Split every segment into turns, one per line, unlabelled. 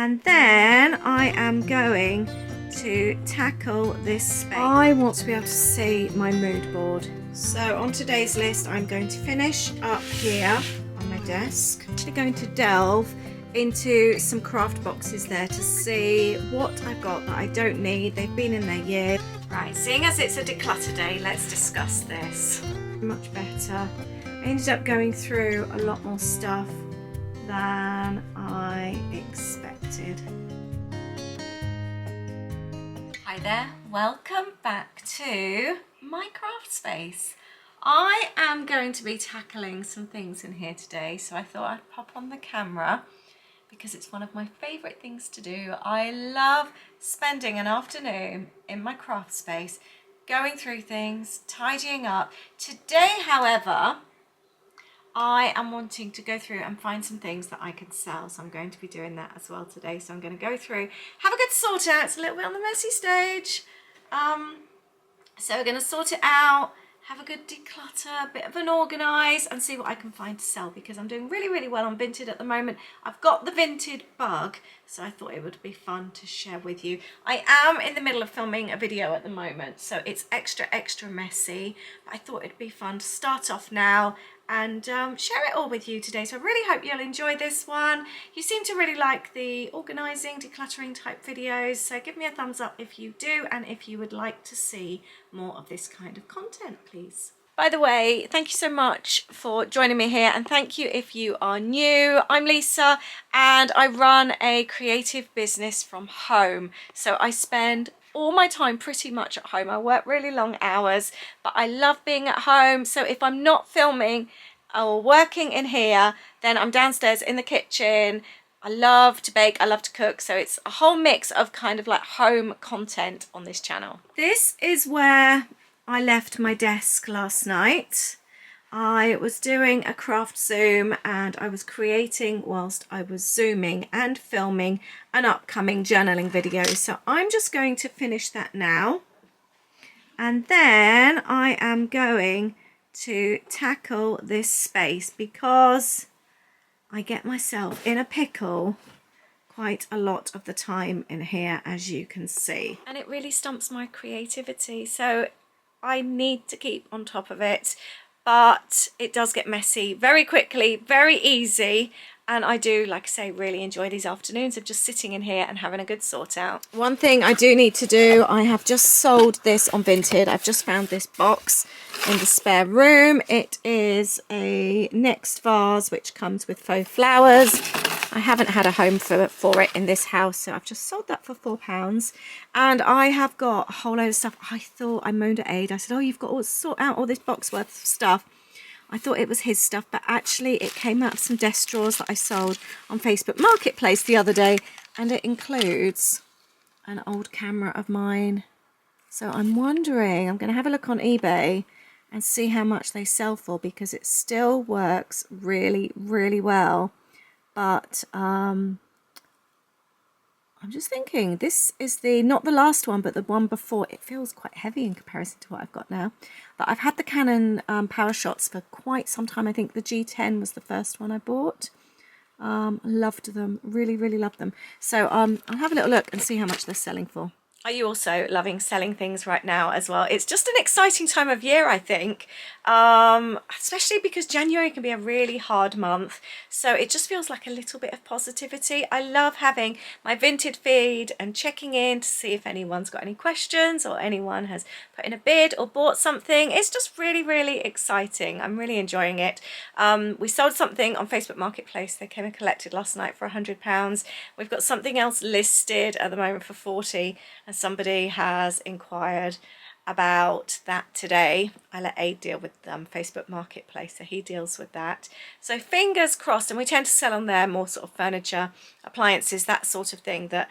And then I am going to tackle this space. I want to be able to see my mood board. So on today's list, I'm going to finish up here on my desk. I'm going to delve into some craft boxes there to see what I've got that I don't need. They've been in there years. Right, seeing as it's a declutter day, let's discuss this. Much better. I ended up going through a lot more stuff than I expected. Hi there, welcome back to my craft space. I am going to be tackling some things in here today, so I thought I'd pop on the camera because it's one of my favourite things to do. I love spending an afternoon in my craft space, going through things, tidying up. Today, however, I am wanting to go through and find some things that I can sell, so I'm going to be doing that as well today. So I'm going to go through, have a good sort out. It's a little bit on the messy stage. So we're going to sort it out, have a good declutter, a bit of an organise, and see what I can find to sell, because I'm doing really, really well on Vinted at the moment. I've got the Vinted bug, so I thought it would be fun to share with you. I am in the middle of filming a video at the moment, so it's extra messy, but I thought it'd be fun to start off now and share it all with you today. So I really hope you'll enjoy this one. You seem to really like the organising, decluttering type videos, so give me a thumbs up if you do, and if you would like to see more of this kind of content, please. By the way, thank you so much for joining me here, and thank you if you are new. I'm Lisa and I run a creative business from home, so I spend all my time pretty much at home. I work really long hours, but I love being at home. So if I'm not filming or working in here, then I'm downstairs in the kitchen. I love to bake, I love to cook, so it's a whole mix of kind of like home content on this channel. This is where I left my desk last night. I was doing a craft zoom and I was creating whilst I was zooming and filming an upcoming journaling video. So I'm just going to finish that now. And then I am going to tackle this space because I get myself in a pickle quite a lot of the time in here, as you can see. And it really stumps my creativity. So I need to keep on top of it. But it does get messy very quickly, very easy, and I do, like I say, really enjoy these afternoons of just sitting in here and having a good sort out. One thing I do need to do, I have just sold this on Vinted. I've just found this box in the spare room. It is a Next vase which comes with faux flowers. I haven't had a home for it in this house, so I've just sold that for £4. And I have got a whole load of stuff. I thought, I moaned at Aid. I said, oh, you've got to sort out all this box worth of stuff. I thought it was his stuff, but actually it came out of some desk drawers that I sold on Facebook Marketplace the other day. And it includes an old camera of mine. So I'm wondering, I'm going to have a look on eBay and see how much they sell for, because it still works really, really well. But I'm just thinking, this is not the last one, but the one before. It feels quite heavy in comparison to what I've got now. But I've had the Canon PowerShots for quite some time. I think the G10 was the first one I bought. Loved them, really, really loved them. So I'll have a little look and see how much they're selling for. Are you also loving selling things right now as well? It's just an exciting time of year, I think, especially because January can be a really hard month. So it just feels like a little bit of positivity. I love having my Vinted feed and checking in to see if anyone's got any questions or anyone has put in a bid or bought something. It's just really, really exciting. I'm really enjoying it. We sold something on Facebook Marketplace. They came and collected last night for £100. We've got something else listed at the moment for 40, and somebody has inquired about that today. I let Aid deal with Facebook Marketplace, so he deals with that. So fingers crossed, and we tend to sell on there more sort of furniture, appliances, that sort of thing that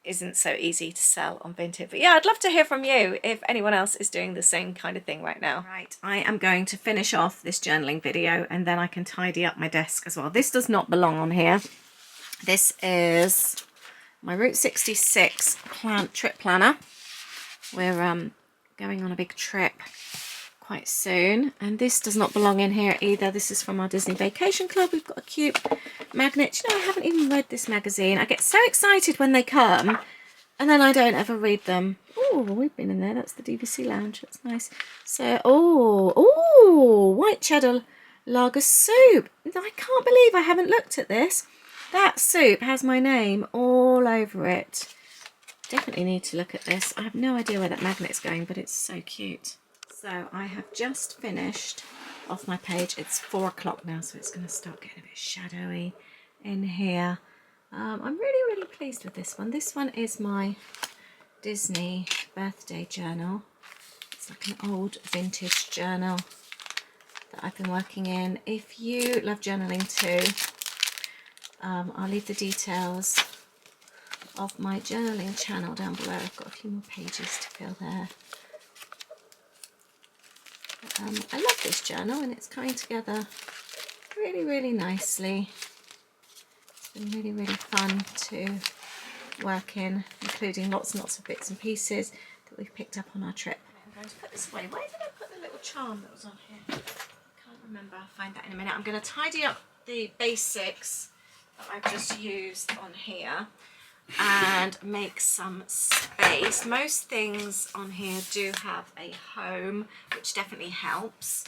isn't so easy to sell on Vinted. But yeah, I'd love to hear from you if anyone else is doing the same kind of thing right now. Right, I am going to finish off this journaling video and then I can tidy up my desk as well. This does not belong on here. This is my Route 66 trip planner. We're going on a big trip quite soon, and this does not belong in here either. This is from our Disney Vacation Club. We've got a cute magnets. You know, I haven't even read this magazine. I get so excited when they come and then I don't ever read them. Oh, we've been in there. That's the DVC lounge. That's nice. So, white cheddar lager soup. I can't believe I haven't looked at this. That soup has my name all over it. Definitely need to look at this. I have no idea where that magnet's going, but it's so cute. So I have just finished off my page. It's 4 o'clock now, so it's going to start getting a bit shadowy in here. I'm really, really pleased with this one. This one is my Disney birthday journal. It's like an old vintage journal that I've been working in. If you love journaling too, I'll leave the details of my journaling channel down below. I've got a few more pages to fill there. I love this journal and it's coming together really, really nicely. It's been really, really fun to work in, including lots and lots of bits and pieces that we've picked up on our trip. I'm going to put this away. Where did I put the little charm that was on here? I can't remember. I'll find that in a minute. I'm going to tidy up the basics that I've just used on here and make some space. Most things on here do have a home, which definitely helps.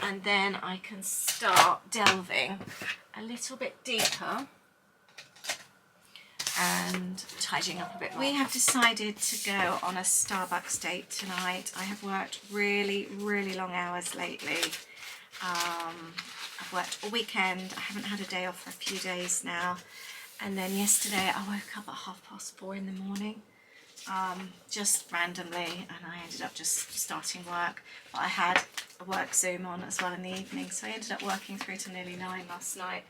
And then I can start delving a little bit deeper and tidying up a bit more. We have decided to go on a Starbucks date tonight. I have worked really, really long hours lately. I've worked all weekend. I haven't had a day off for a few days now. And then yesterday I woke up at 4:30 in the morning, just randomly, and I ended up just starting work. But I had a work Zoom on as well in the evening, so I ended up working through to nearly 9 last night.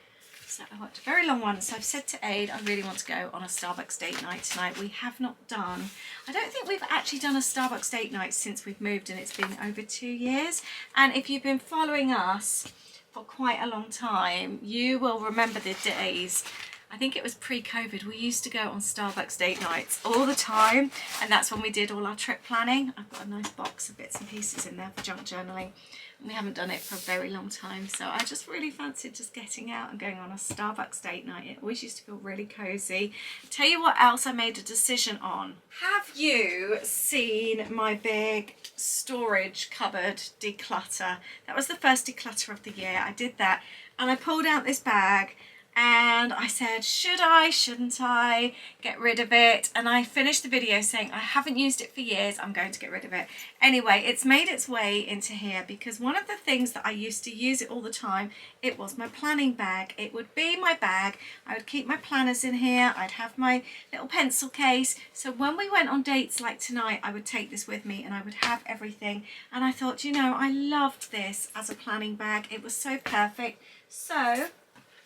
So I worked a very long one. So I've said to Aid, I really want to go on a Starbucks date night tonight. We have not done, I don't think we've actually done a Starbucks date night since we've moved, and it's been over 2 years. And if you've been following us for quite a long time, you will remember the days. I think it was pre-COVID, we used to go on Starbucks date nights all the time, and that's when we did all our trip planning. I've got a nice box of bits and pieces in there for junk journaling, and we haven't done it for a very long time, so I just really fancied just getting out and going on a Starbucks date night. It always used to feel really cozy. Tell you what else I made a decision on. Have you seen my big storage cupboard declutter? That was the first declutter of the year. I did that, and I pulled out this bag, and I said, should I, shouldn't I get rid of it? And I finished the video saying I haven't used it for years, I'm going to get rid of it. Anyway, it's made its way into here because one of the things that I used to use it all the time, it was my planning bag. It would be my bag. I would keep my planners in here. I'd have my little pencil case. So when we went on dates like tonight, I would take this with me and I would have everything. And I thought, you know, I loved this as a planning bag. It was so perfect. So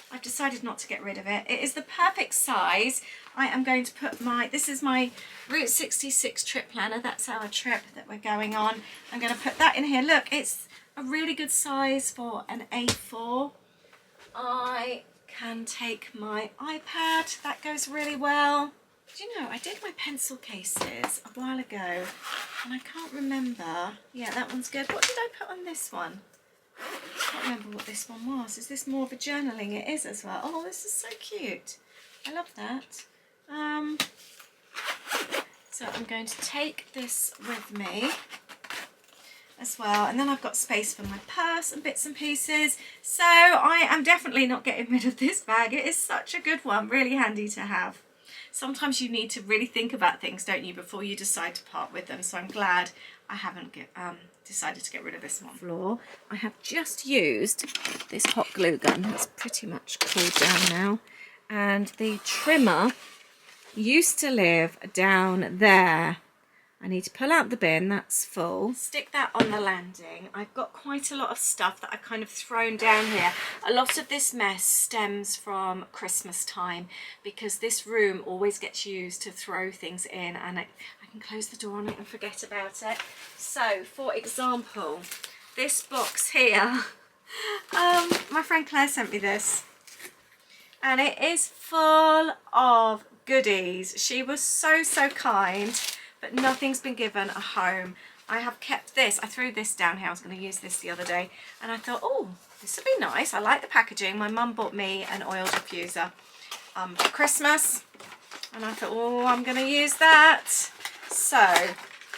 I've decided not to get rid of it. It is the perfect size. I am going to put this is my Route 66 trip planner. That's our trip that we're going on. I'm going to put that in here. Look, it's a really good size for an A4. I can take my iPad. That goes really well. Do you know, I did my pencil cases a while ago and I can't remember. Yeah, that one's good. What did I put on this one? I can't remember what this one was. Is this more of a journaling? It is as well. Oh, this is so cute. I love that. So I'm going to take this with me as well. And then I've got space for my purse and bits and pieces. So I am definitely not getting rid of this bag. It is such a good one. Really handy to have. Sometimes you need to really think about things, don't you, before you decide to part with them. So I'm glad I haven't decided to get rid of this one. Floor. I have just used this hot glue gun. It's pretty much cooled down now. And the trimmer used to live down there. I need to pull out the bin, that's full. Stick that on the landing. I've got quite a lot of stuff that I've kind of thrown down here. A lot of this mess stems from Christmas time because this room always gets used to throw things in, and I can close the door on it and forget about it. So, for example, this box here, my friend Claire sent me this, and it is full of goodies. She was so kind. But nothing's been given a home. I have kept this. I threw this down here. I was going to use this the other day. And I thought, oh, This would be nice. I like the packaging. My mum bought me an oil diffuser for Christmas, and I thought, oh, I'm going to use that. So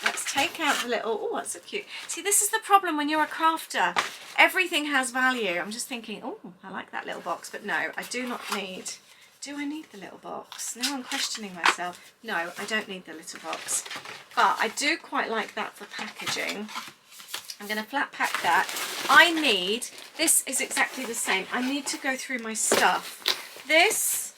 let's take out the little, oh, that's so cute. See, this is the problem when you're a crafter. Everything has value. I'm just thinking, oh, I like that little box, but no, I do not need, do I need the little box? Now I'm questioning myself. No, I don't need the little box, but I do quite like that for packaging. I'm going to flat pack that. I need, this is exactly the same. I need to go through my stuff. This,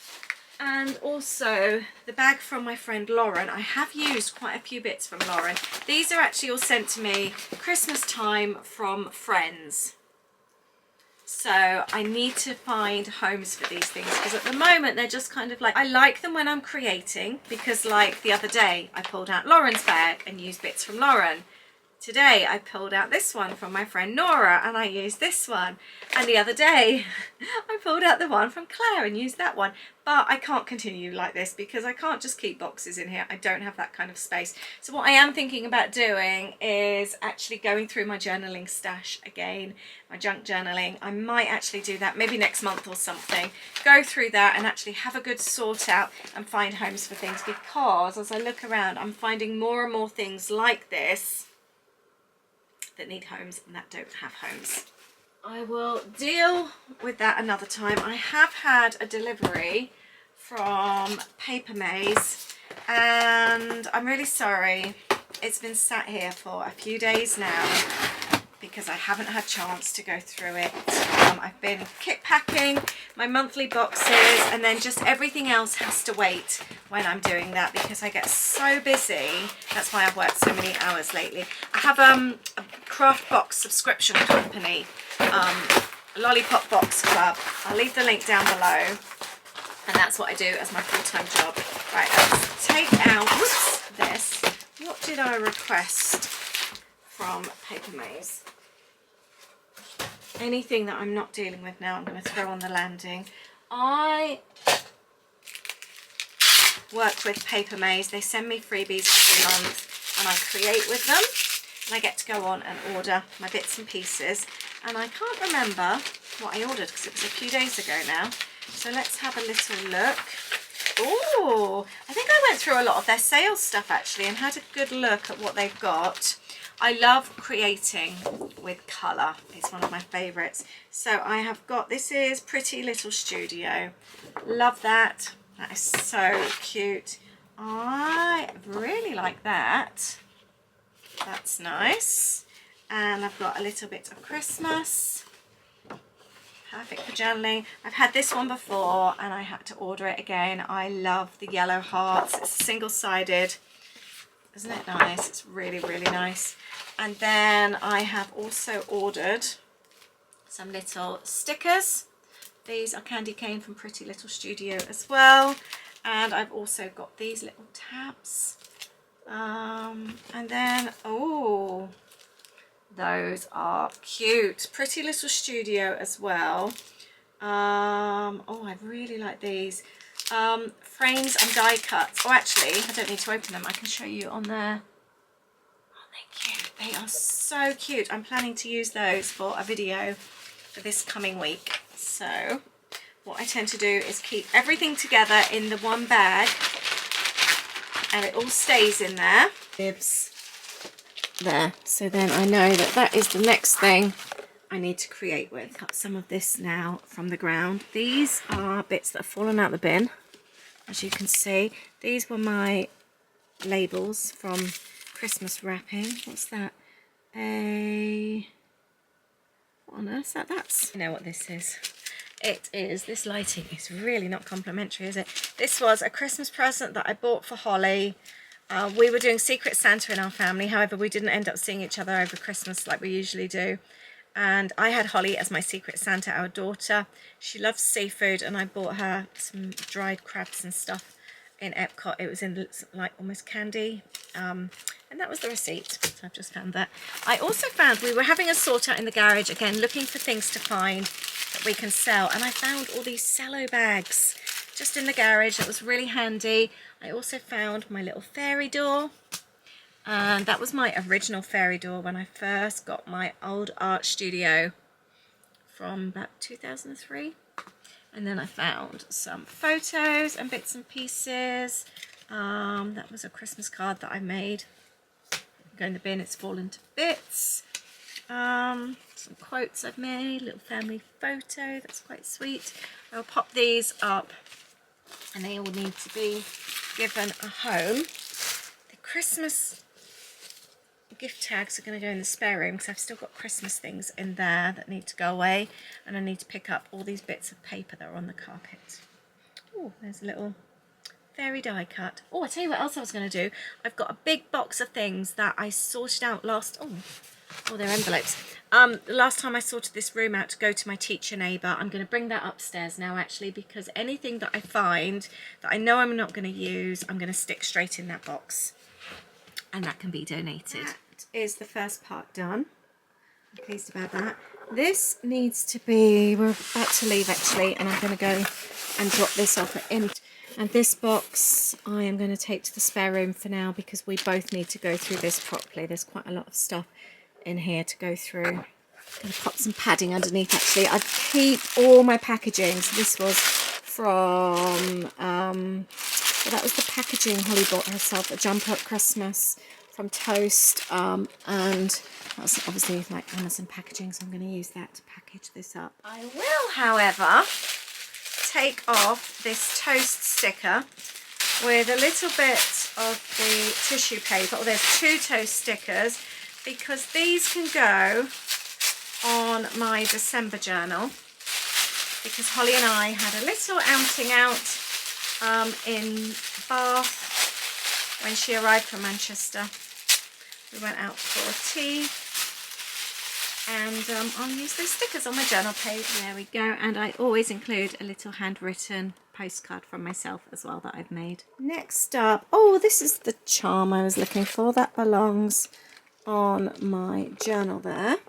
and also the bag from my friend Lauren. I have used quite a few bits from Lauren. These are actually all sent to me Christmas time from friends. So I need to find homes for these things, because at the moment they're just kind of like, I like them when I'm creating, because like the other day I pulled out Lauren's bag and used bits from Lauren. Today I pulled out this one from my friend Nora and I used this one, and the other day I pulled out the one from Claire and used that one. But I can't continue like this because I can't just keep boxes in here. I don't have that kind of space. So what I am thinking about doing is actually going through my journaling stash again, my junk journaling. I might actually do that maybe next month or something, go through that and actually have a good sort out and find homes for things, because as I look around I'm finding more and more things like this that need homes and that don't have homes. I will deal with that another time. I have had a delivery from Paper Maze and I'm really sorry. It's been sat here for a few days now because I haven't had a chance to go through it. I've been kit packing my monthly boxes, and then just everything else has to wait when I'm doing that because I get so busy. That's why I've worked so many hours lately. I have a craft box subscription company, Lollipop Box Club. I'll leave the link down below, and that's what I do as my full-time job. Right, let's take out this. What did I request from Paper Maze? Anything that I'm not dealing with now I'm going to throw on the landing. I work with Paper Maze. They send me freebies every month and I create with them, and I get to go on and order my bits and pieces, and I can't remember what I ordered because it was a few days ago now. So let's have a little look. Oh, I think I went through a lot of their sales stuff actually and had a good look at what they've got. I love creating with colour. It's one of my favourites. So I have got, this is Pretty Little Studio. Love that. That is so cute. I really like that. That's nice. And I've got a little bit of Christmas. Perfect for journaling. I've had this one before and I had to order it again. I love the yellow hearts. It's single-sided. Isn't it nice? It's really, really nice. And then I have also ordered some little stickers. These are candy cane from Pretty Little Studio as well. And I've also got these little tabs. And then, oh, those are cute. Pretty Little Studio as well. Oh, I really like these. Frames and die cuts. Oh, actually, I don't need to open them. I can show you on there. Oh, they're cute. They are so cute. I'm planning to use those for a video for this coming week. So what I tend to do is keep everything together in the one bag and it all stays in there. Bibs there. So then I know that that is the next thing I need to create with. Got some of this now from the ground. These are bits that have fallen out the bin. As you can see, these were my labels from Christmas wrapping. What's that? What on earth is that? That's, you know what this is. It is, this lighting is really not complimentary, is it? This was a Christmas present that I bought for Holly. We were doing Secret Santa in our family. However, we didn't end up seeing each other over Christmas like we usually do. And I had Holly as my Secret Santa, our daughter. She loves seafood and I bought her some dried crabs and stuff in Epcot. It was in like almost candy. And that was the receipt. So I've just found that. I also found, we were having a sort out in the garage again, looking for things to find that we can sell. And I found all these cello bags just in the garage. That was really handy. I also found my little fairy door. And that was my original fairy door when I first got my old art studio from about 2003. And then I found some photos and bits and pieces. That was a Christmas card that I made. Go in the bin, it's fallen to bits. Some quotes I've made, little family photo, that's quite sweet. I'll pop these up and they all need to be given a home. The Christmas gift tags are going to go in the spare room because I've still got Christmas things in there that need to go away, and I need to pick up all these bits of paper that are on the carpet. Oh, there's a little fairy die cut. Oh, I tell you what else I was going to do. I've got a big box of things that I sorted out last... Oh, they're envelopes. The last time I sorted this room out to go to my teacher neighbour, I'm going to bring that upstairs now actually, because anything that I find that I know I'm not going to use, I'm going to stick straight in that box. And that can be donated. That is the first part done. I'm pleased about that. This needs to be, we're about to leave actually, and I'm going to go and drop this off at him. And this box I am going to take to the spare room for now because we both need to go through this properly. There's quite a lot of stuff in here to go through. I'm going to pop some padding underneath actually. I keep all my packaging. So this was from... well, that was the packaging Holly bought herself, a jumper at Christmas from Toast, and that's obviously like Amazon packaging, so I'm going to use that to package this up. I will, however, take off this Toast sticker with a little bit of the tissue paper. Oh, there's 2 Toast stickers because these can go on my December journal because Holly and I had a little outing out in Bath when she arrived from Manchester. We went out for a tea, and I'll use those stickers on my journal page. There we go, and I always include a little handwritten postcard from myself as well that I've made. Next up, oh, this is the charm I was looking for. That belongs on my journal there,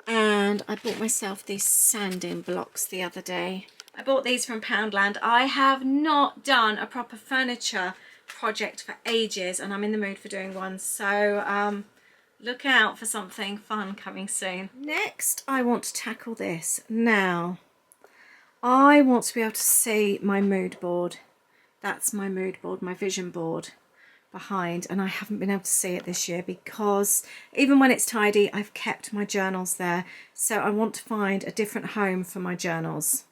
and I bought myself these sanding blocks the other day. I bought these from Poundland. I have not done a proper furniture project for ages and I'm in the mood for doing one, so look out for something fun coming soon. Next I want to tackle this. Now I want to be able to see my mood board. That's my mood board, my vision board behind, and I haven't been able to see it this year because even when it's tidy I've kept my journals there, so I want to find a different home for my journals.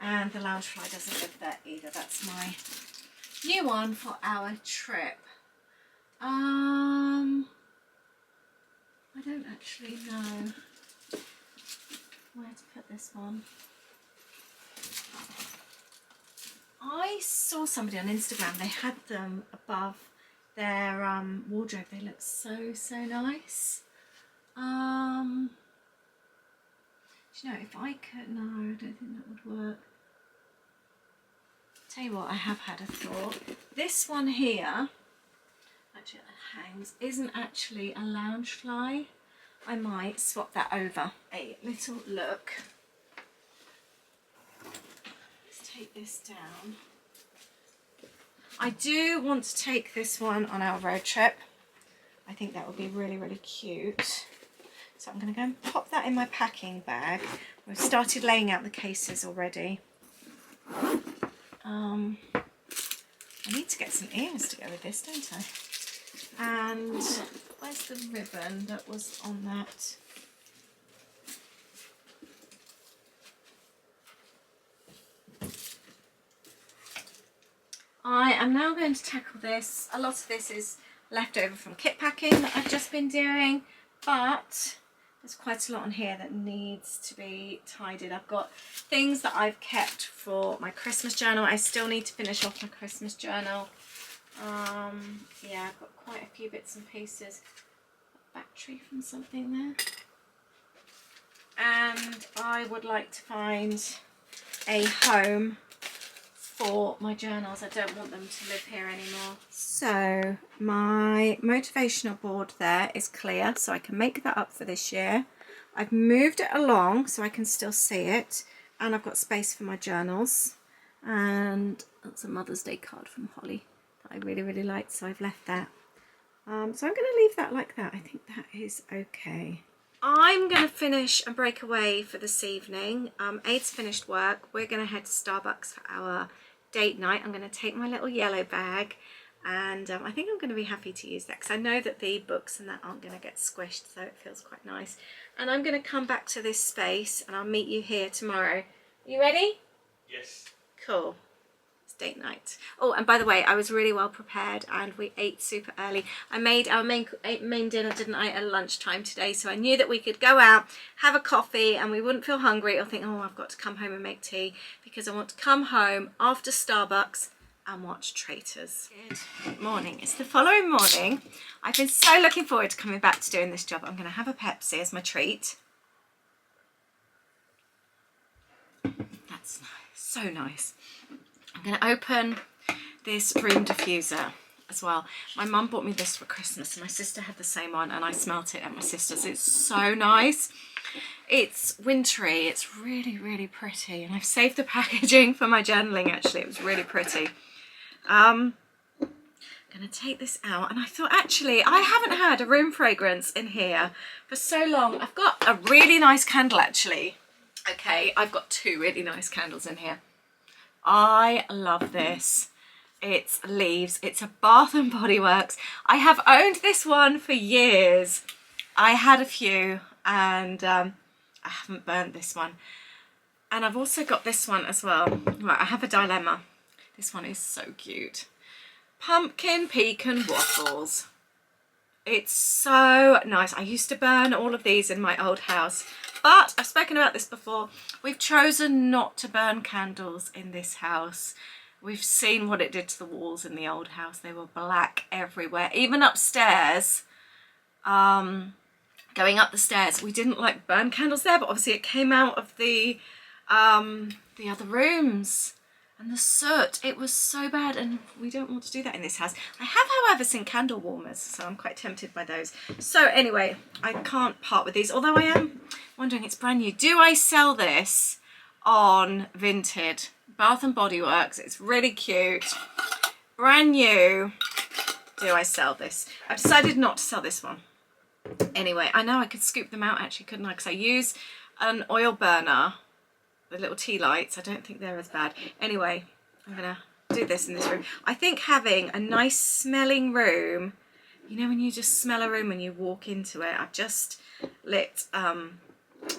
And the loungefly doesn't live there either. That's my new one for our trip. I don't actually know where to put this one. I saw somebody on Instagram, they had them above their wardrobe. They look so nice. Do you know, if I could, no, I don't think that would work. Tell you what, I have had a thought. This one here, actually it hangs, isn't actually a loungefly. I might swap that over. A little look. Let's take this down. I do want to take this one on our road trip. I think that would be really cute. So I'm going to go and pop that in my packing bag. We've started laying out the cases already. I need to get some ears to go with this, don't I? And where's the ribbon that was on that? I am now going to tackle this. A lot of this is left over from kit packing that I've just been doing, but there's quite a lot on here that needs to be tidied. I've got things that I've kept for my Christmas journal. I still need to finish off my Christmas journal. Yeah, I've got quite a few bits and pieces. Battery from something there. And I would like to find a home for my journals. I don't want them to live here anymore. So my motivational board there is clear, so I can make that up for this year. I've moved it along so I can still see it, and I've got space for my journals. And that's a Mother's Day card from Holly that I really liked, so I've left that. So I'm going to leave that like that. I think that is okay. I'm going to finish and break away for this evening. Aid's finished work. We're going to head to Starbucks for our date night. I'm going to take my little yellow bag, and I think I'm going to be happy to use that because I know that the books and that aren't going to get squished, so it feels quite nice. And I'm going to come back to this space and I'll meet you here tomorrow. You ready?
Yes.
Cool. Date night. Oh, and by the way, I was really well prepared and we ate super early. I made our main dinner, didn't I, at lunchtime today, so I knew that we could go out, have a coffee, and we wouldn't feel hungry or think, oh, I've got to come home and make tea, because I want to come home after Starbucks and watch Traitors. Good morning. It's the following morning. I've been so looking forward to coming back to doing this job. I'm going to have a Pepsi as my treat. That's nice. So nice. I'm going to open this room diffuser as well. My mum bought me this for Christmas and my sister had the same one, and I smelt it at my sister's. It's so nice. It's wintry. It's really, really pretty, and I've saved the packaging for my journaling. Actually, it was really pretty. I'm going to take this out, and I thought, actually, I haven't had a room fragrance in here for so long. I've got a really nice candle, actually. Okay, I've got two really nice candles in here. I love this. It's Leaves. It's a Bath and Body Works. I have owned this one for years. I had a few, and I haven't burnt this one. And I've also got this one as well. Right, I have a dilemma. This one is so cute. Pumpkin Pecan Waffles. It's so nice. I used to burn all of these in my old house, but I've spoken about this before. We've chosen not to burn candles in this house. We've seen what it did to the walls in the old house. They were black everywhere, even upstairs. Going up the stairs, we didn't like burn candles there, but obviously it came out of the other rooms. And the soot, it was so bad, and we don't want to do that in this house. I have, however, seen candle warmers, so I'm quite tempted by those. So anyway, I can't part with these, although I am wondering, it's brand new. Do I sell this on Vinted? Bath and Body Works. It's really cute. Brand new. Do I sell this? I've decided not to sell this one. Anyway, I know I could scoop them out, actually, couldn't I? Because I use an oil burner. The little tea lights, I don't think they're as bad. Anyway, I'm gonna do this in this room. I think having a nice smelling room, you know, when you just smell a room when you walk into it. I've just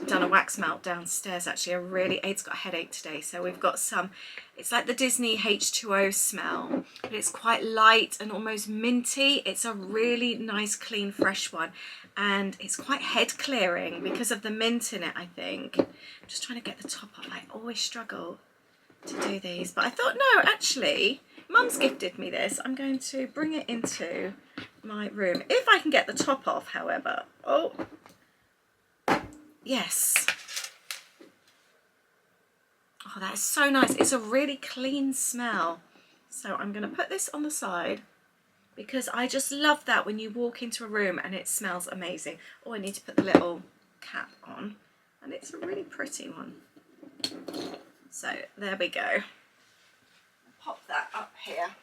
done a wax melt downstairs, actually. Aid's got a headache today, so we've got some, it's like the Disney H2O smell, but it's quite light and almost minty. It's a really nice, clean, fresh one, and it's quite head clearing because of the mint in it, I think. I'm just trying to get the top up. I always struggle to do these, but I thought, no, actually, Mum's gifted me this. I'm going to bring it into my room. If I can get the top off, however. Oh, yes. Oh, that is so nice. It's a really clean smell. So I'm going to put this on the side because I just love that when you walk into a room and it smells amazing. Oh, I need to put the little cap on, and it's a really pretty one. So there we go. Pop that up here.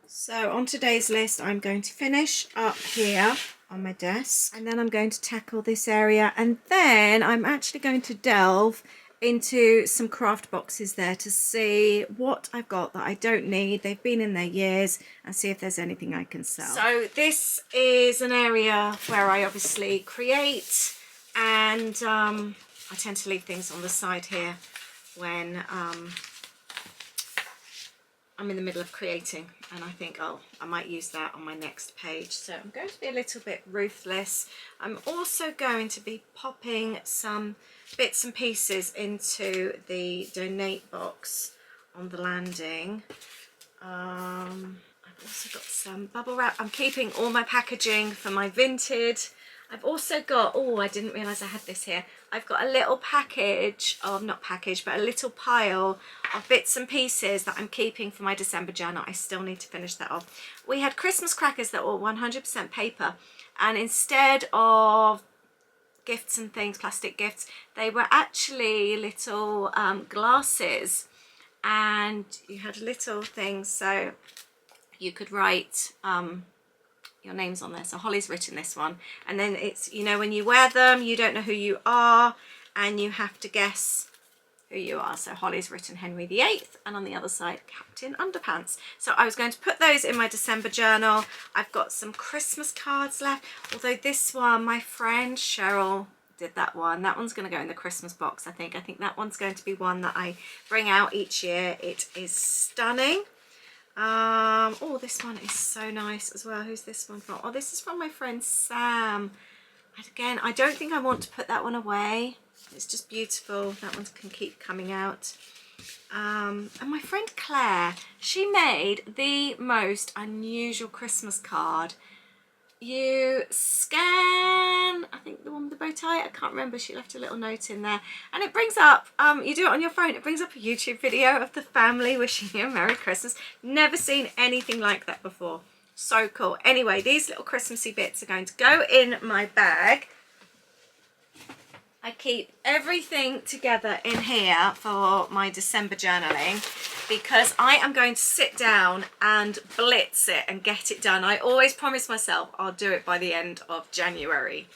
So on today's list, I'm going to finish up here on my desk, and then I'm going to tackle this area, and then I'm actually going to delve into some craft boxes there to see what I've got that I don't need. They've been in there years, and see if there's anything I can sell. So this is an area where I obviously create, and I tend to leave things on the side here when I'm in the middle of creating, and I think, oh, I might use that on my next page. So I'm going to be a little bit ruthless. I'm also going to be popping some bits and pieces into the donate box on the landing. I've also got some bubble wrap. I'm keeping all my packaging for my Vinted. I've also got, oh, I didn't realise I had this here. I've got a little package, oh, not package, but a little pile of bits and pieces that I'm keeping for my December journal. I still need to finish that off. We had Christmas crackers that were 100% paper, and instead of gifts and things, plastic gifts, they were actually little glasses, and you had little things, so you could write your name's on there. So Holly's written this one, and then it's, you know, when you wear them, you don't know who you are, and you have to guess who you are. So Holly's written Henry VIII, and on the other side, Captain Underpants. So I was going to put those in my December journal. I've got some Christmas cards left, although this one, my friend Cheryl did that one. That one's going to go in the Christmas box, I think. I think that one's going to be one that I bring out each year. It is stunning. Oh, this one is so nice as well. Who's this one from? Oh, this is from my friend Sam. And again, I don't think I want to put that one away. It's just beautiful. That one can keep coming out. And my friend Claire, she made the most unusual Christmas card. You scan, I think the one with the bow tie, I can't remember, she left a little note in there, and it brings up, you do it on your phone, it brings up a YouTube video of the family wishing you a Merry Christmas. Never seen anything like that before. So cool. Anyway, these little Christmassy bits are going to go in my bag. I keep everything together in here for my December journaling, because I am going to sit down and blitz it and get it done. I always promise myself I'll do it by the end of January.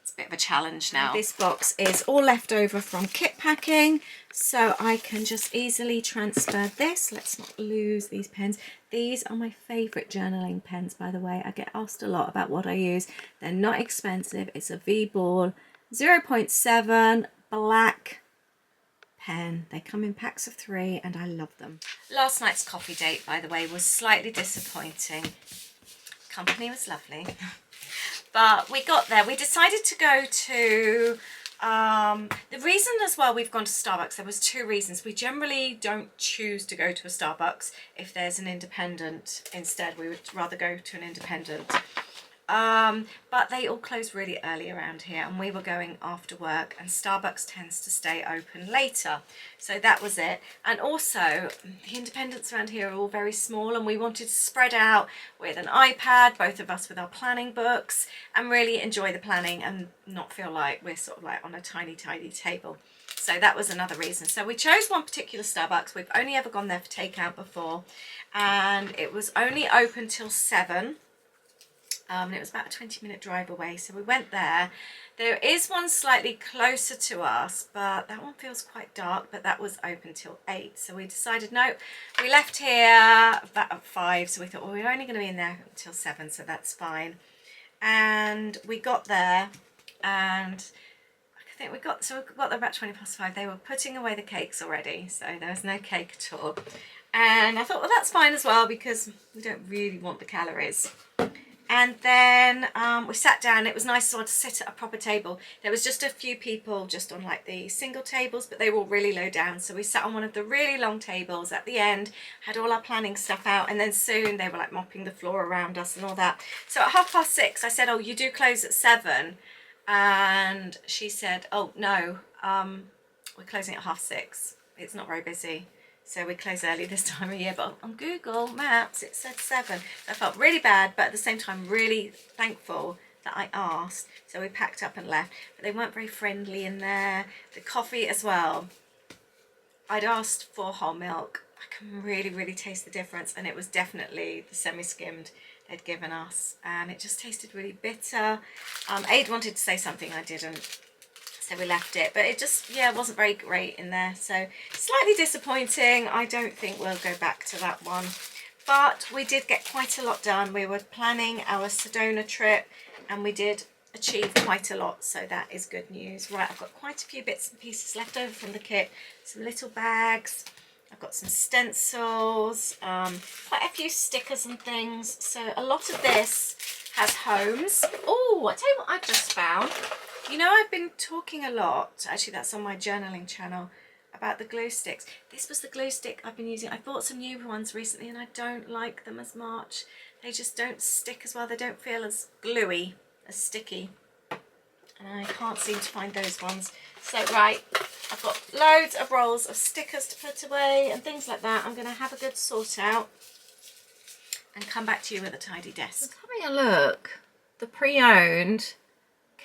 It's a bit of a challenge now. This box is all left over from kit packing, so I can just easily transfer this. Let's not lose these pens. These are my favourite journaling pens, by the way. I get asked a lot about what I use. They're not expensive. It's a V-Ball 0.7 black pen. They come in packs of 3 and I love them. Last night's coffee date, by the way, was slightly disappointing. Company was lovely, but we got there. We decided to go to the reason as well we've gone to Starbucks, there was 2 reasons. We generally don't choose to go to a Starbucks if there's an independent instead. We would rather go to an independent. But they all close really early around here, and we were going after work, and Starbucks tends to stay open later, so that was it. And also the independents around here are all very small, and we wanted to spread out with an iPad, both of us with our planning books, and really enjoy the planning and not feel like we're sort of like on a tiny table. So that was another reason. So we chose one particular Starbucks. We've only ever gone there for takeout before, and it was only open till 7. And it was about a 20-minute drive away, so we went there. There is one slightly closer to us, but that one feels quite dark, but that was open till 8, so we decided no. We left here about at 5, so we thought, well, we're only going to be in there until 7, so that's fine. And we got there, and I think we got there about 5:20. They were putting away the cakes already, so there was no cake at all. And I thought, well, that's fine as well, because we don't really want the calories. And then we sat down. It was nice to sit at a proper table. There was just a few people just on like the single tables, but they were all really low down. So we sat on one of the really long tables at the end, had all our planning stuff out, and then soon they were like mopping the floor around us and all that. So at 6:30, I said, oh, you do close at 7? And she said, oh, no, we're closing at 6:30. It's not very busy. So we close early this time of year, but on Google Maps it said 7. I felt really bad, but at the same time really thankful that I asked. So we packed up and left, but they weren't very friendly in there. The coffee as well, I'd asked for whole milk. I can really taste the difference, and it was definitely the semi-skimmed they'd given us, and it just tasted really bitter. Aid wanted to say something, I didn't. So we left it, but it just, yeah, wasn't very great in there. So slightly disappointing. I don't think we'll go back to that one. But we did get quite a lot done. We were planning our Sedona trip, and we did achieve quite a lot. So that is good news. Right, I've got quite a few bits and pieces left over from the kit. Some little bags. I've got some stencils, quite a few stickers and things. So a lot of this has homes. Oh, I tell you what I just found. You know, I've been talking a lot, actually that's on my journaling channel, about the glue sticks. This was the glue stick I've been using. I bought some new ones recently and I don't like them as much. They just don't stick as well. They don't feel as gluey, as sticky. And I can't seem to find those ones. So right, I've got loads of rolls of stickers to put away and things like that. I'm going to have a good sort out and come back to you with a tidy desk. Having a look, the pre-owned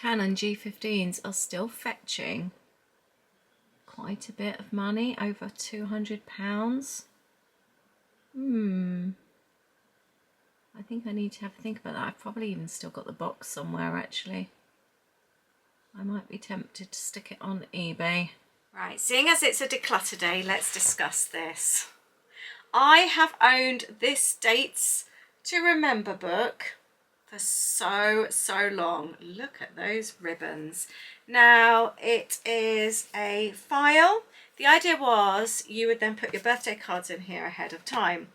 Canon G15s are still fetching quite a bit of money, over £200. I think I need to have a think about that. I've probably even still got the box somewhere actually. I might be tempted to stick it on eBay. Right, seeing as it's a declutter day, let's discuss this. I have owned this Dates to Remember book for so long. Look at those ribbons. Now it is a file. The idea was you would then put your birthday cards in here ahead of time.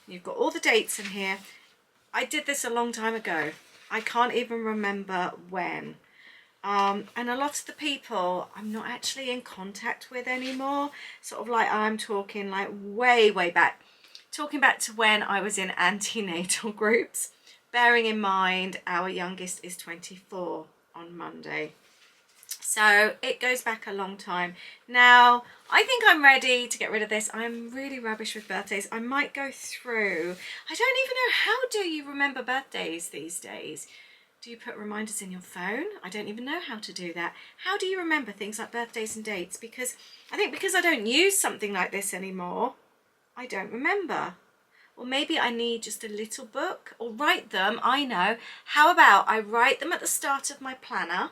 You've got all the dates in here. I did this a long time ago. I can't even remember when. And a lot of the people I'm not actually in contact with anymore. Sort of like I'm talking like way back. Talking back to when I was in antenatal groups. Bearing in mind our youngest is 24 on Monday. So it goes back a long time. Now, I think I'm ready to get rid of this. I'm really rubbish with birthdays. I might go through. I don't even know, how do you remember birthdays these days? Do you put reminders in your phone? I don't even know how to do that. How do you remember things like birthdays and dates? Because I think because I don't use something like this anymore, I don't remember. Or maybe I need just a little book, or write them. I know. How about I write them at the start of my planner,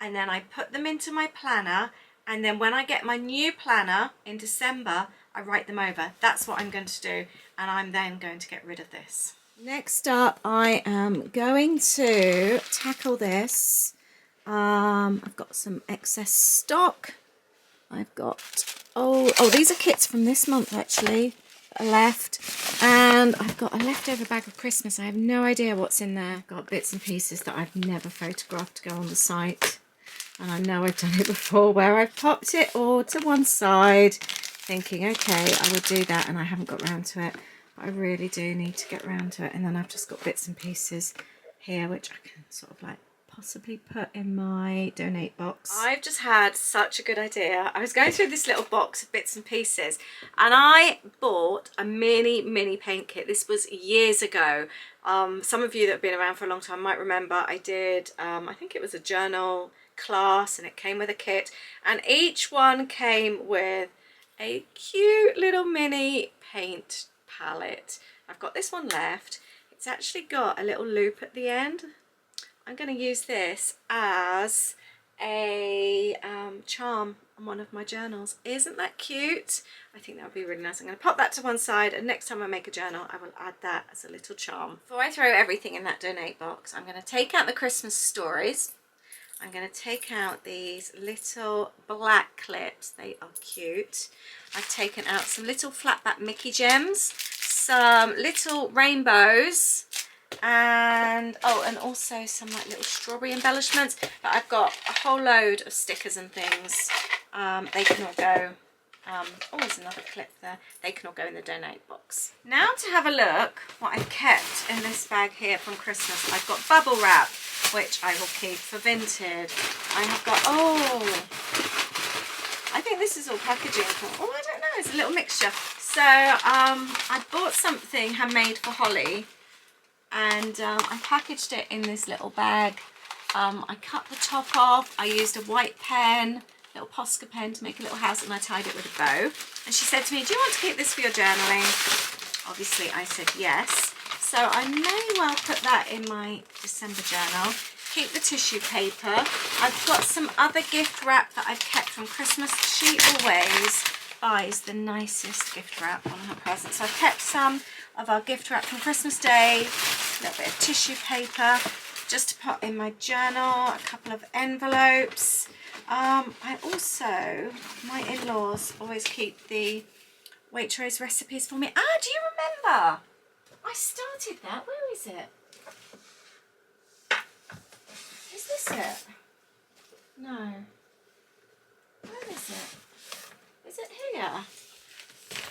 and then I put them into my planner, and then when I get my new planner in December, I write them over. That's what I'm going to do, and I'm then going to get rid of this. Next up, I am going to tackle this. I've got some excess stock. I've got, oh, these are kits from this month actually. Left, and I've got a leftover bag of Christmas. I have no idea what's in there. Got bits and pieces that I've never photographed to go on the site, and I know I've done it before where I've popped it all to one side thinking okay, I would do that, and I haven't got round to it, but I really do need to get round to it. And then I've just got bits and pieces here which I can sort of like possibly put in my donate box. I've just had such a good idea. I was going through this little box of bits and pieces, and I bought a mini paint kit. This was years ago. Some of you that have been around for a long time might remember I did, I think it was a journal class, and it came with a kit, and each one came with a cute little mini paint palette. I've got this one left. It's actually got a little loop at the end. I'm going to use this as a charm on one of my journals. Isn't that cute? I think that would be really nice. I'm going to pop that to one side, and next time I make a journal I will add that as a little charm. Before I throw everything in that donate box, I'm going to take out the Christmas stories. I'm going to take out these little black clips. They are cute. I've taken out some little flat back Mickey gems, some little rainbows, and also some like little strawberry embellishments. But I've got a whole load of stickers and things. They can all go, there's another clip there. They can all go in the donate box. Now to have a look what I've kept in this bag here from Christmas. I've got bubble wrap, which I will keep for Vinted. I have got, I think this is all packaging for, I don't know, it's a little mixture. So I bought something handmade for Holly, and I packaged it in this little bag. I cut the top off. I used a white pen, little Posca pen, to make a little house, and I tied it with a bow. And she said to me, do you want to keep this for your journaling? Obviously I said yes. So I may well put that in my December journal. Keep the tissue paper. I've got some other gift wrap that I've kept from Christmas. She always buys the nicest gift wrap on her presents. So I've kept some of our gift wrap from Christmas Day, a little bit of tissue paper just to put in my journal, a couple of envelopes. I also, my in-laws always keep the Waitrose recipes for me. Do you remember? I started that. Where is it? Is this it? No. Where is it? Is it here?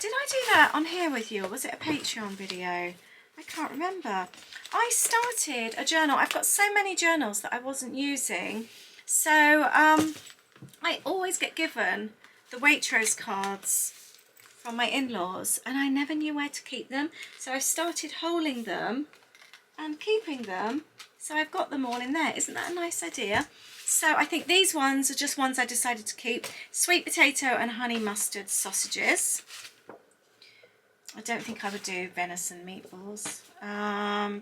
Did I do that on here with you, or was it a Patreon video? I can't remember. I started a journal. I've got so many journals that I wasn't using. So I always get given the Waitrose cards from my in-laws, and I never knew where to keep them. So I started holding them and keeping them. So I've got them all in there. Isn't that a nice idea? So I think these ones are just ones I decided to keep. Sweet potato and honey mustard sausages. I don't think I would do venison meatballs.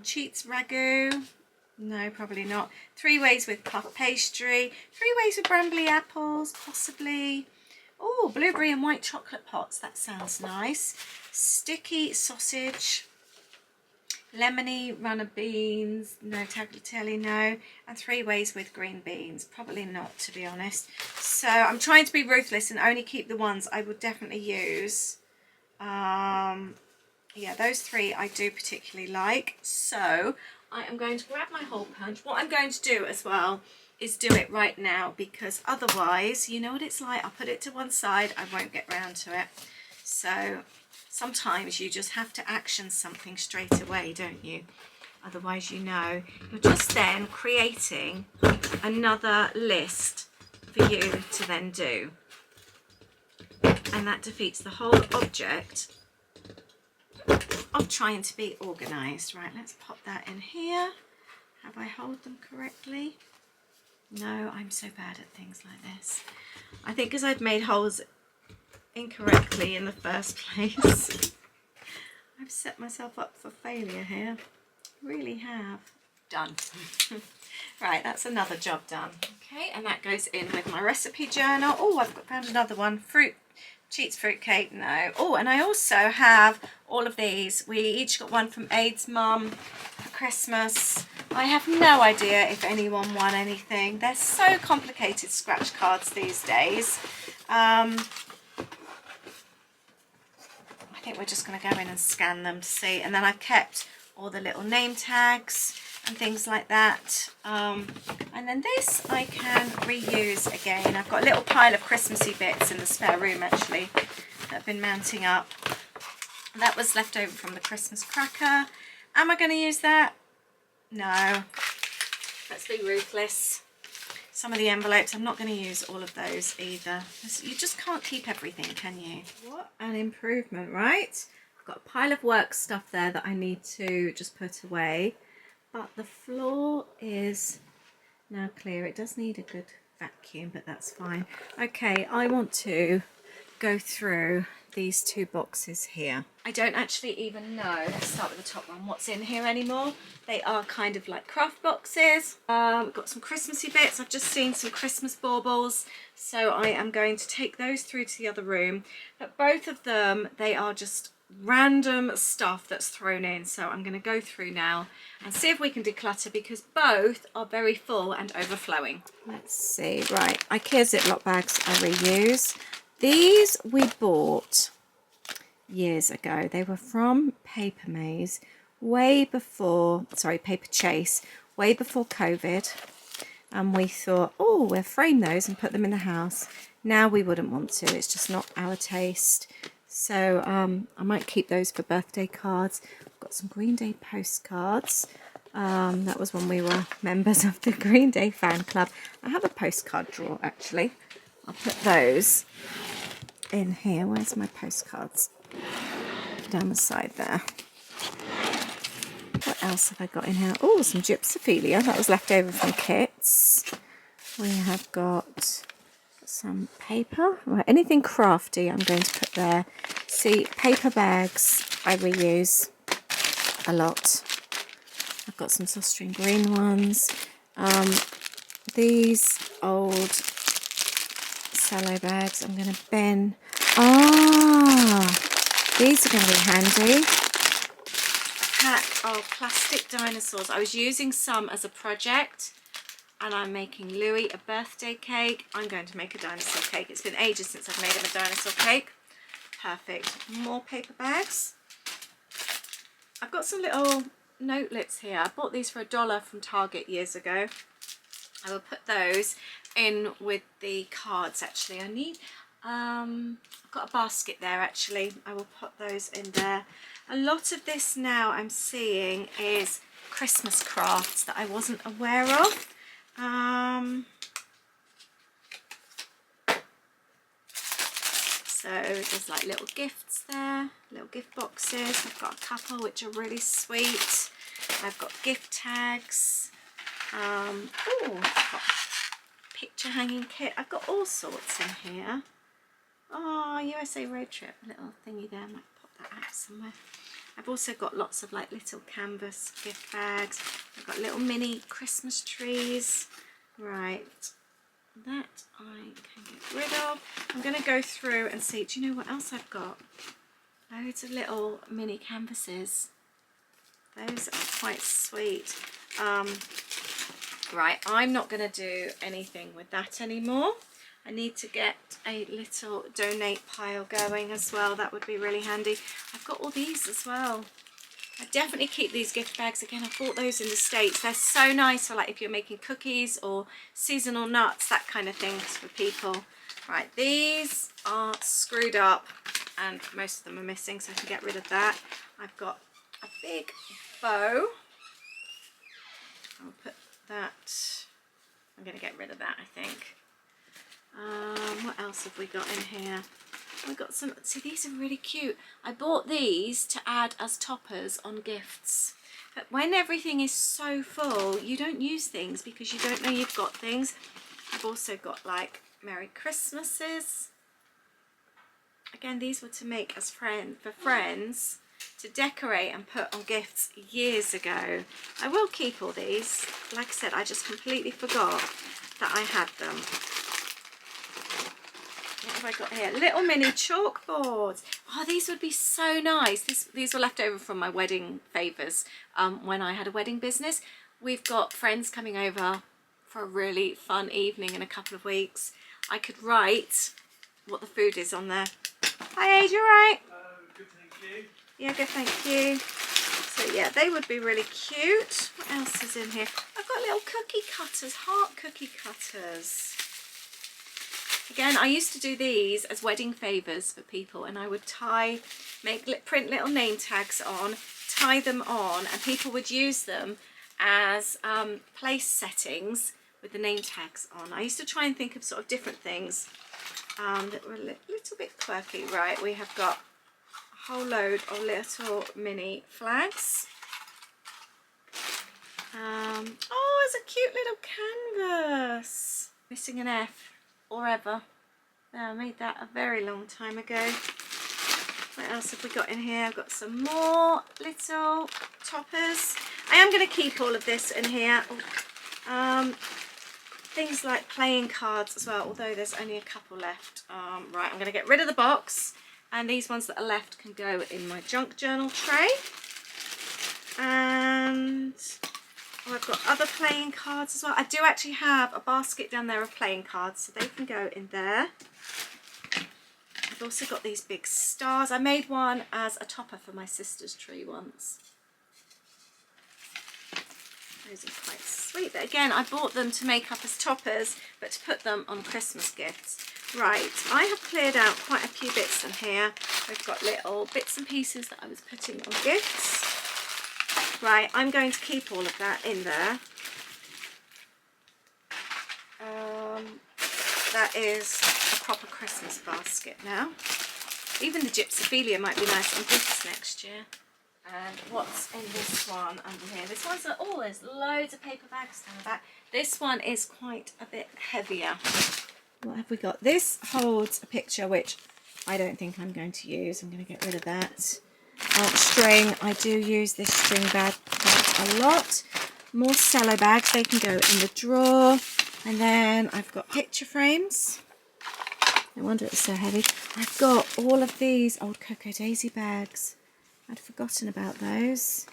Cheats ragu. No, probably not. 3 ways with puff pastry. 3 ways with brambly apples, possibly. Oh, blueberry and white chocolate pots. That sounds nice. Sticky sausage. Lemony runner beans. No, tagliatelle, no. And 3 ways with green beans. Probably not, to be honest. So I'm trying to be ruthless and only keep the ones I would definitely use. Yeah, those 3 I do particularly like. So I am going to grab my hole punch. What I'm going to do as well is do it right now, because otherwise, you know what it's like, I'll put it to one side, I won't get round to it. So sometimes you just have to action something straight away, don't you? Otherwise, you know, you're just then creating another list for you to then do. And that defeats the whole object of trying to be organised. Right, let's pop that in here. Have I held them correctly? No, I'm so bad at things like this. I think because I've made holes incorrectly in the first place. I've set myself up for failure here. Really have. Done. Right, that's another job done. Okay, and that goes in with my recipe journal. Oh, I've found another one. Cheats fruitcake, no. Oh, and I also have all of these. We each got one from Aid's mum for Christmas. I have no idea if anyone won anything. They're so complicated, scratch cards these days. I think we're just going to go in and scan them to see. And then I've kept all the little name tags and things like that. And then this I can reuse again. I've got a little pile of Christmassy bits in the spare room actually that have been mounting up. That was left over from the Christmas cracker. Am I going to use that? No. Let's be ruthless. Some of the envelopes, I'm not going to use all of those either. You just can't keep everything, can you? What an improvement, right? I've got a pile of work stuff there that I need to just put away. But the floor is now clear. It does need a good vacuum, but that's fine. Okay, I want to go through these 2 boxes here. I don't actually even know, let's start with the top one, what's in here anymore. They are kind of like craft boxes. We've got some Christmassy bits. I've just seen some Christmas baubles, so I am going to take those through to the other room. But both of them, they are just random stuff that's thrown in, so I'm going to go through now and see if we can declutter, because both are very full and overflowing. Let's see. Right, IKEA Ziploc bags I reuse. These we bought years ago. They were from Paper Chase way before COVID, and we thought, oh, we'll frame those and put them in the house. Now we wouldn't want to, it's just not our taste. So I might keep those for birthday cards. I've got some Green Day postcards. That was when we were members of the Green Day fan club. I have a postcard drawer actually. I'll put those in here. Where's my postcards? Down the side there. What else have I got in here? Oh, some gypsophilia. That was left over from kits. We have got some paper. Right, anything crafty I'm going to put there. See, paper bags I reuse a lot. I've got some soft string green ones. These old cello bags I'm going to bin. These are going to be handy. A pack of plastic dinosaurs. I was using some as a project, and I'm making Louis a birthday cake. I'm going to make a dinosaur cake. It's been ages since I've made him a dinosaur cake. Perfect. More paper bags. I've got some little notelets here. I bought these for $1 from Target years ago. I will put those in with the cards actually. I've got a basket there actually. I will put those in there. A lot of this now I'm seeing is Christmas crafts that I wasn't aware of. So there's like little gifts there, little gift boxes. I've got a couple which are really sweet. I've got gift tags. I've got picture hanging kit. I've got all sorts in here. Oh, USA road trip, little thingy there. I might pop that out somewhere. I've also got lots of like little canvas gift bags. I've got little mini Christmas trees. Right, that I can get rid of. I'm going to go through and see, do you know what else I've got? Loads of little mini canvases. Those are quite sweet. Right, I'm not going to do anything with that anymore. I need to get a little donate pile going as well. That would be really handy. I've got all these as well. I definitely keep these gift bags. Again, I bought those in the States. They're so nice for like if you're making cookies or seasonal nuts, that kind of things for people. Right, these are screwed up and most of them are missing, so I can get rid of that. I've got a big bow. I'll put that, I'm going to get rid of that, I think. What else have we got in here? We've got some, see, these are really cute. I bought these to add as toppers on gifts. But when everything is so full, you don't use things because you don't know you've got things. I've also got like Merry Christmases. Again, these were to make as for friends to decorate and put on gifts years ago. I will keep all these. Like I said, I just completely forgot that I had them. What have I got here? Little mini chalkboards. Oh, these would be so nice. These were left over from my wedding favours when I had a wedding business. We've got friends coming over for a really fun evening in a couple of weeks. I could write what the food is on there. Hi, Ade, you alright?
Good, thank you.
Yeah, good, thank you. So yeah, they would be really cute. What else is in here? I've got little cookie cutters, heart cookie cutters. Again, I used to do these as wedding favours for people, and I would print little name tags on, tie them on, and people would use them as place settings with the name tags on. I used to try and think of sort of different things that were a little bit quirky. Right, we have got a whole load of little mini flags. Oh, it's a cute little canvas. Missing an F. Or ever. I made that a very long time ago. What else have we got in here? I've got some more little toppers. I am going to keep all of this in here. Things like playing cards as well, although there's only a couple left. Right, I'm going to get rid of the box, and these ones that are left can go in my junk journal tray. And oh, I've got other playing cards as well. I do actually have a basket down there of playing cards, so they can go in there. I've also got these big stars. I made one as a topper for my sister's tree once. Those are quite sweet. But again, I bought them to make up as toppers, but to put them on Christmas gifts. Right, I have cleared out quite a few bits in here. We've got little bits and pieces that I was putting on gifts. Right, I'm going to keep all of that in there. That is a proper Christmas basket now. Even the Gypsophilia might be nice on gifts next year. And what's in this one under here? This one's, oh, there's loads of paper bags down the back. This one is quite a bit heavier. What have we got? This holds a picture which I don't think I'm going to use. I'm going to get rid of that. String, I do use this string bag quite a lot. More cello bags, they can go in the drawer. And then I've got picture frames. No wonder it's so heavy. I've got all of these old Cocoa Daisy bags. I'd forgotten about those.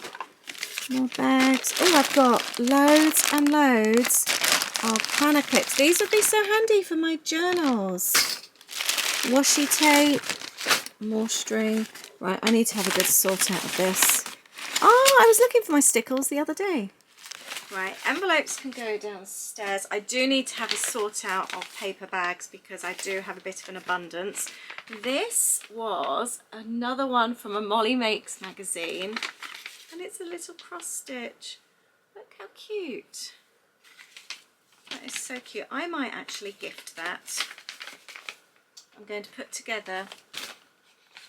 More bags. Oh, I've got loads and loads of planner clips. These would be so handy for my journals. Washi tape, more string. Right, I need to have a good sort out of this. Oh, I was looking for my stickles the other day. Right, envelopes can go downstairs. I do need to have a sort out of paper bags because I do have a bit of an abundance. This was another one from a Molly Makes magazine, and it's a little cross stitch. Look how cute. That is so cute. I might actually gift that. I'm going to put together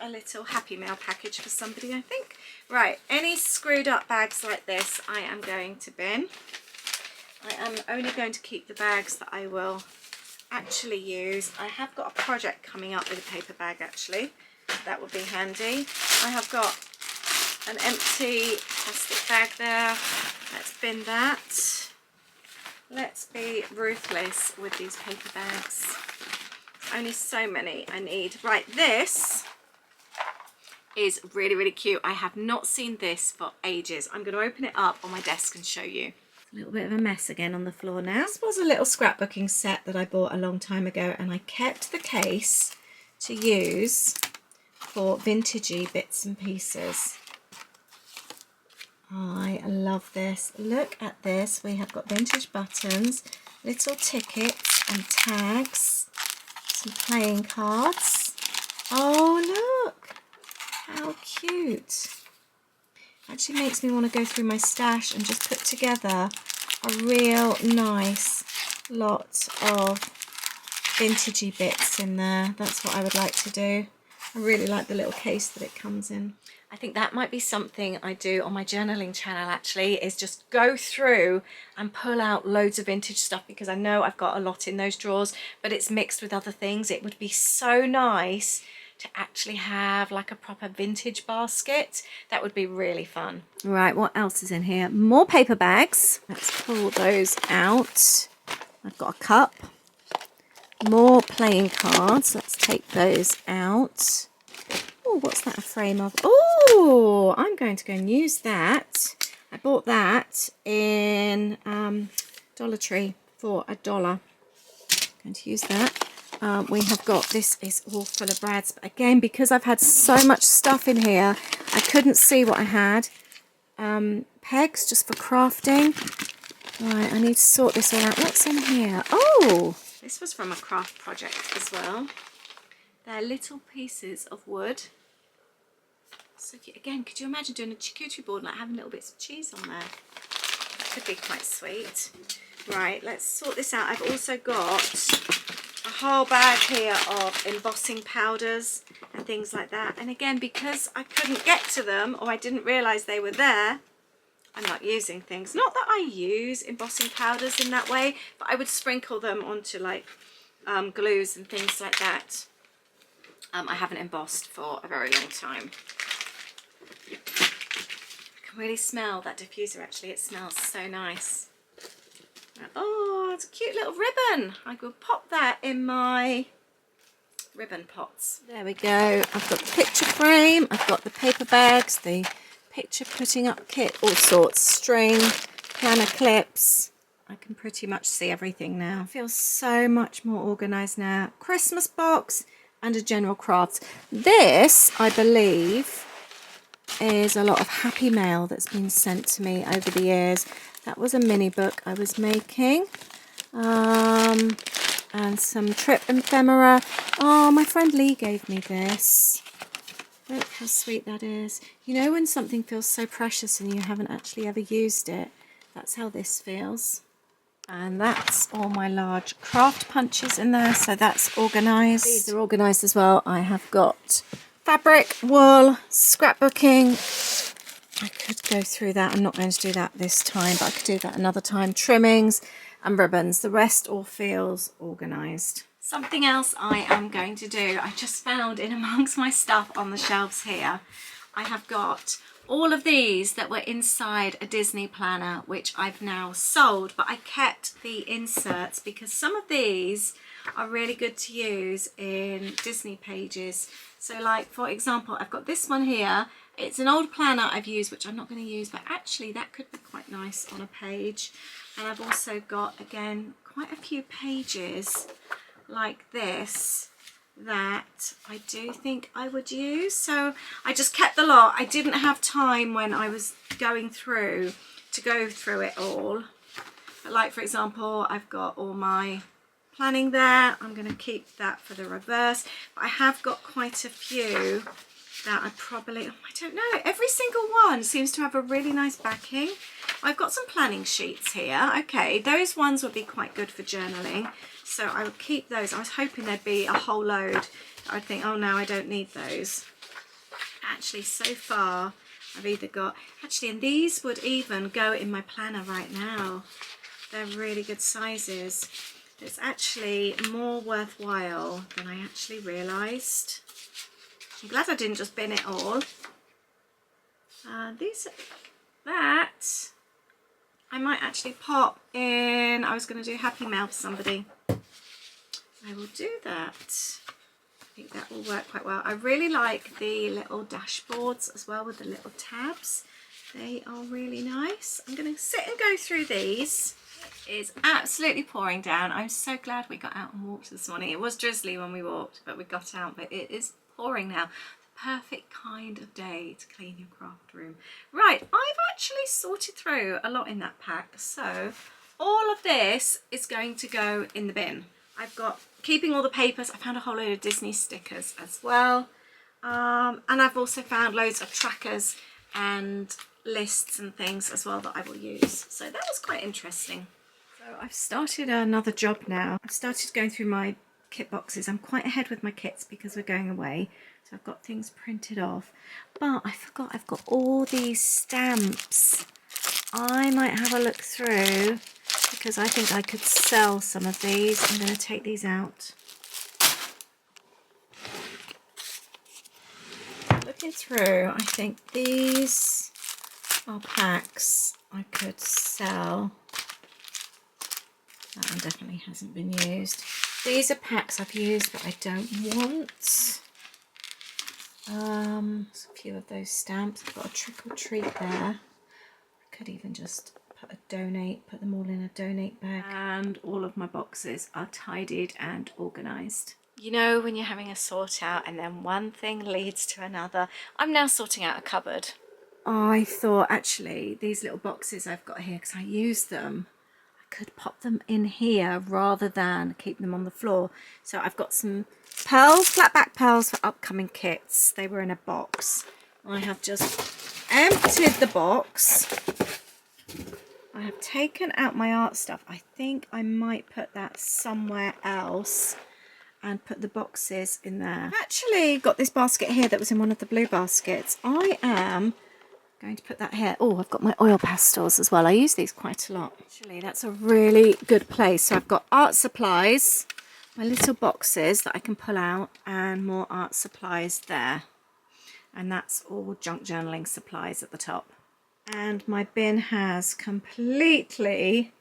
a little Happy Mail package for somebody, I think. Right, any screwed up bags like this I am going to bin. I am only going to keep the bags that I will actually use. I have got a project coming up with a paper bag actually. That would be handy. I have got an empty plastic bag there. Let's bin that. Let's be ruthless with these paper bags. Only so many I need. Right, this is really, really cute. I have not seen this for ages. I'm going to open it up on my desk and show you. A little bit of a mess again on the floor now. This was a little scrapbooking set that I bought a long time ago, and I kept the case to use for vintagey bits and pieces. I love this. Look at this. We have got vintage buttons, little tickets and tags, some playing cards. Oh, look how cute. Actually makes me want to go through my stash and just put together a real nice lot of vintagey bits in there. That's what I would like to do. I really like the little case that it comes in. I think that might be something I do on my journaling channel actually, is just go through and pull out loads of vintage stuff, because I know I've got a lot in those drawers, but it's mixed with other things. It would be so nice to actually have like a proper vintage basket. That would be really fun. Right, what else is in here? More paper bags. Let's pull those out. I've got a cup. More playing cards. Let's take those out. Oh, what's that a frame of? Oh, I'm going to go and use that. I bought that in Dollar Tree for $1. Going to use that. We have got, this is all full of brads, but again, because I've had so much stuff in here, I couldn't see what I had. Pegs just for crafting. Right, I need to sort this all out. What's in here? Oh, this was from a craft project as well. They're little pieces of wood. So again, could you imagine doing a charcuterie board, like having little bits of cheese on there? That could be quite sweet. Right, let's sort this out. I've also got a whole bag here of embossing powders and things like that. And again, because I couldn't get to them, or I didn't realise they were there, I'm not using things. Not that I use embossing powders in that way, but I would sprinkle them onto like glues and things like that. I haven't embossed for a very long time. I can really smell that diffuser actually. It smells so nice. Oh, it's a cute little ribbon. I will pop that in my ribbon pots. There we go. I've got the picture frame. I've got the paper bags, the picture putting up kit, all sorts, string, planner clips. I can pretty much see everything now. I feel so much more organised now. Christmas box and a general crafts. This, I believe, is a lot of happy mail that's been sent to me over the years. That was a mini book I was making. And some trip ephemera. Oh, my friend Lee gave me this. Look how sweet that is. You know when something feels so precious and you haven't actually ever used it? That's how this feels. And that's all my large craft punches in there, so that's organised. These are organised as well. I have got fabric, wool, scrapbooking. I could go through that. I'm not going to do that this time, but I could do that another time. Trimmings and ribbons. The rest all feels organised. Something else I am going to do, I just found in amongst my stuff on the shelves here, I have got all of these that were inside a Disney planner, which I've now sold, but I kept the inserts because some of these are really good to use in Disney pages. So like, for example, I've got this one here. It's an old planner I've used, which I'm not going to use, but actually that could be quite nice on a page. And I've also got, again, quite a few pages like this that I do think I would use. So I just kept the lot. I didn't have time when I was going through to go through it all. But like, for example, I've got all my planning there. I'm going to keep that for the reverse. But I have got quite a few that I probably, I don't know, every single one seems to have a really nice backing. I've got some planning sheets here. Okay, those ones would be quite good for journaling. So I would keep those. I was hoping there'd be a whole load. I'd think, oh no, I don't need those. Actually, so far, I've either got, actually, and these would even go in my planner right now. They're really good sizes. It's actually more worthwhile than I actually realised. I'm glad I didn't just bin it all. That I might actually pop in. I was going to do Happy Mail for somebody. I will do that. I think that will work quite well. I really like the little dashboards as well with the little tabs. They are really nice. I'm going to sit and go through these. It is absolutely pouring down. I'm so glad we got out and walked this morning. It was drizzly when we walked, but we got out, but it is pouring now. The perfect kind of day to clean your craft room. Right, I've actually sorted through a lot in that pack. So all of this is going to go in the bin. I've got keeping all the papers. I found a whole load of Disney stickers as well. And I've also found loads of trackers and lists and things as well that I will use. So that was quite interesting. So I've started another job now. I've started going through my kit boxes. I'm quite ahead with my kits because we're going away. So I've got things printed off. But I forgot I've got all these stamps. I might have a look through because I think I could sell some of these. I'm going to take these out. Looking through, I think these are packs I could sell. That one definitely hasn't been used. These are packs I've used but I don't want. There's a few of those stamps. I've got a trick or treat there. I could even just put them all in a donate bag. And all of my boxes are tidied and organised. You know when you're having a sort out and then one thing leads to another. I'm now sorting out a cupboard. I thought actually these little boxes I've got here, because I use them, I could pop them in here rather than keep them on the floor. So I've got some pearls, flat back pearls for upcoming kits. They were in a box. I have just emptied the box. I have taken out my art stuff. I think I might put that somewhere else and put the boxes in there. I've actually got this basket here that was in one of the blue baskets. I am going to put that here. Oh, I've got my oil pastels as well. I use these quite a lot. Actually, that's a really good place. So I've got art supplies, my little boxes that I can pull out, and more art supplies there. And that's all junk journaling supplies at the top. And my bin has completely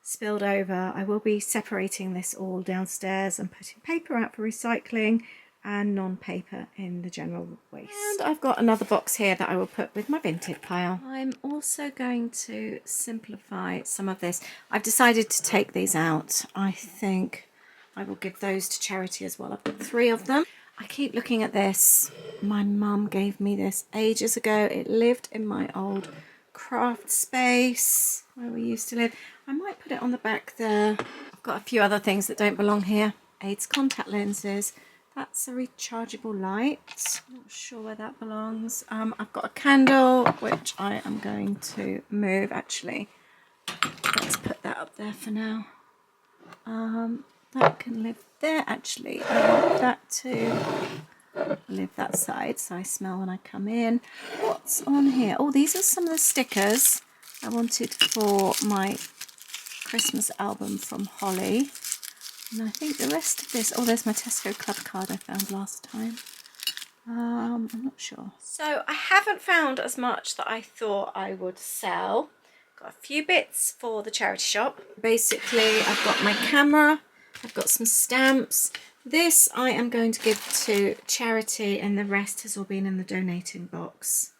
spilled over. I will be separating this all downstairs and putting paper out for recycling and non-paper in the general waste. And I've got another box here that I will put with my vintage pile. I'm also going to simplify some of this. I've decided to take these out. I think I will give those to charity as well. I've got 3 of them. I keep looking at this. My mum gave me this ages ago. It lived in my old craft space where we used to live. I might put it on the back there. I've got a few other things that don't belong here. Aids contact lenses. That's a rechargeable light. Not sure where that belongs. I've got a candle which I am going to move. Actually, let's put that up there for now. That can live there. Actually, I want that to live that side so I smell when I come in. What's on here? Oh, these are some of the stickers I wanted for my Christmas album from Holly. And I think the rest of this, oh, there's my Tesco club card I found last time. I'm not sure. So I haven't found as much that I thought I would sell. Got a few bits for the charity shop. Basically, I've got my camera, I've got some stamps. This I am going to give to charity, and the rest has all been in the donating box.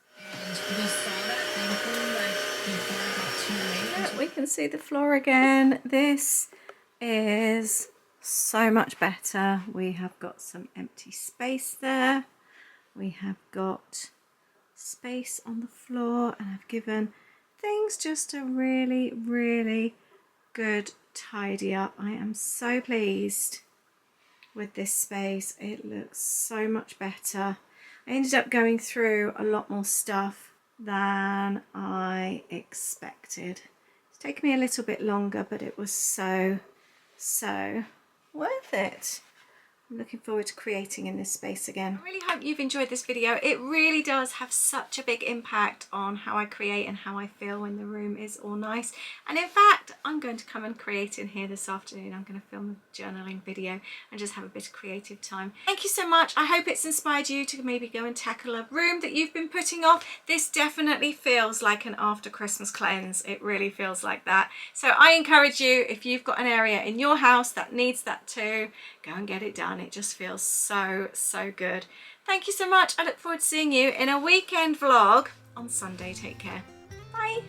Yeah, we can see the floor again. This is so much better. We have got some empty space there. We have got space on the floor, and I've given things just a really, really good tidy up. I am so pleased with this space. It looks so much better. I ended up going through a lot more stuff than I expected. It's taken me a little bit longer, but it was so worth it. I'm looking forward to creating in this space again. I really hope you've enjoyed this video. It really does have such a big impact on how I create and how I feel when the room is all nice. And in fact, I'm going to come and create in here this afternoon. I'm going to film a journaling video and just have a bit of creative time. Thank you so much. I hope it's inspired you to maybe go and tackle a room that you've been putting off. This definitely feels like an after Christmas cleanse. It really feels like that. So I encourage you, if you've got an area in your house that needs that too, go and get it done. It just feels so good. Thank you so much. I look forward to seeing you in a weekend vlog on Sunday. Take care. Bye.